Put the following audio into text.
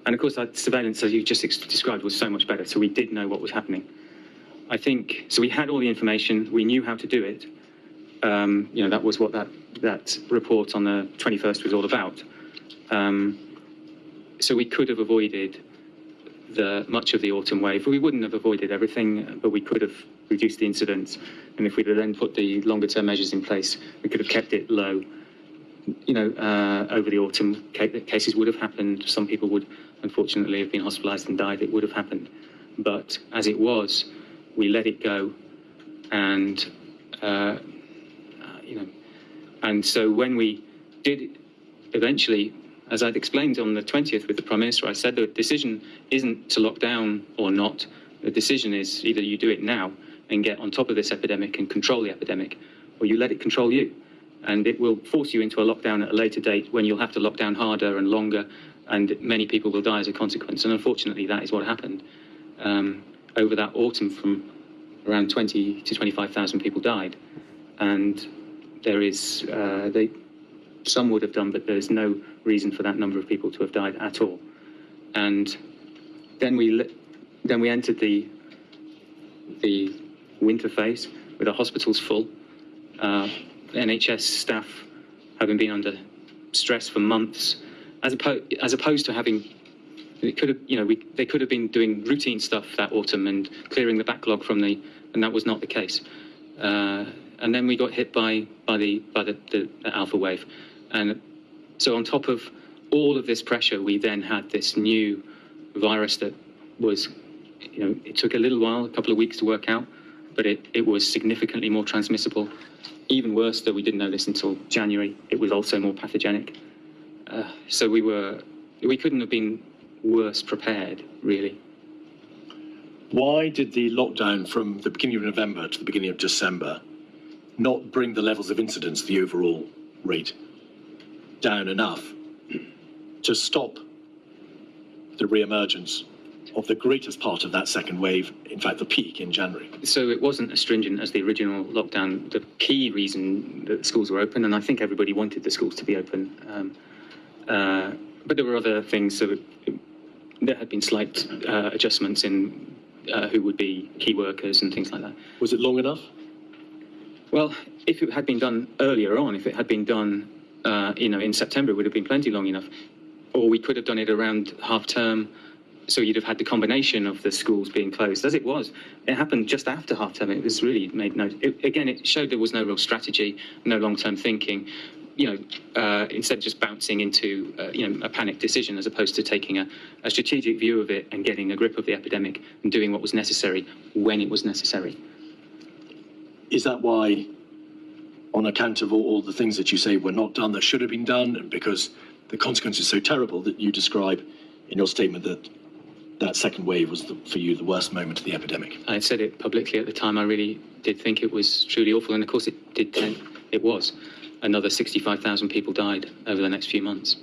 And of course, our surveillance, as you just described, was so much better. So we did know what was happening. I think, so we had all the information, we knew how to do it. That was what that report on the 21st was all about. So we could have avoided much of the autumn wave. We wouldn't have avoided everything, but we could have reduced the incidence. And if we'd have then put the longer term measures in place, we could have kept it low. Over the autumn, cases would have happened. Some people would, unfortunately, have been hospitalised and died. It would have happened. But as it was, we let it go. And, and so when we did eventually, as I'd explained on the 20th with the Prime Minister, I said the decision isn't to lock down or not. The decision is either you do it now and get on top of this epidemic and control the epidemic, or you let it control you. And it will force you into a lockdown at a later date when you'll have to lock down harder and longer, and many people will die as a consequence. And unfortunately, that is what happened. Over that autumn, from around 20 to 25,000 people died. And there is, some would have done, but there's no reason for that number of people to have died at all. And then we entered the winter phase with our hospitals full. NHS staff having been under stress for months, as opposed to having, they could have been doing routine stuff that autumn and clearing the backlog and that was not the case. And then we got hit by the alpha wave, and so on top of all of this pressure, we then had this new virus that was, it took a little while, a couple of weeks to work out, but it was significantly more transmissible. Even worse, though we didn't know this until January, it was also more pathogenic. So we couldn't have been worse prepared, really. Why did the lockdown from the beginning of November to the beginning of December not bring the levels of incidence, the overall rate, down enough to stop the re-emergence of the greatest part of that second wave, in fact, the peak in January? So it wasn't as stringent as the original lockdown. The key reason that the schools were open, and I think everybody wanted the schools to be open, but there were other things. So there had been slight adjustments in who would be key workers and things like that. Was it long enough? Well, if it had been done earlier on, if it had been done, in September, it would have been plenty long enough. Or we could have done it around half term. So you'd have had the combination of the schools being closed. As it was, it happened just after half term. It was really made no. Again, it showed there was no real strategy, no long-term thinking. Instead of just bouncing into a panic decision, as opposed to taking a strategic view of it and getting a grip of the epidemic and doing what was necessary when it was necessary. Is that why, on account of all the things that you say were not done that should have been done, and because the consequence is so terrible that you describe in your statement that second wave was, for you, the worst moment of the epidemic? I said it publicly at the time. I really did think it was truly awful. And of course it was. Another 65,000 people died over the next few months.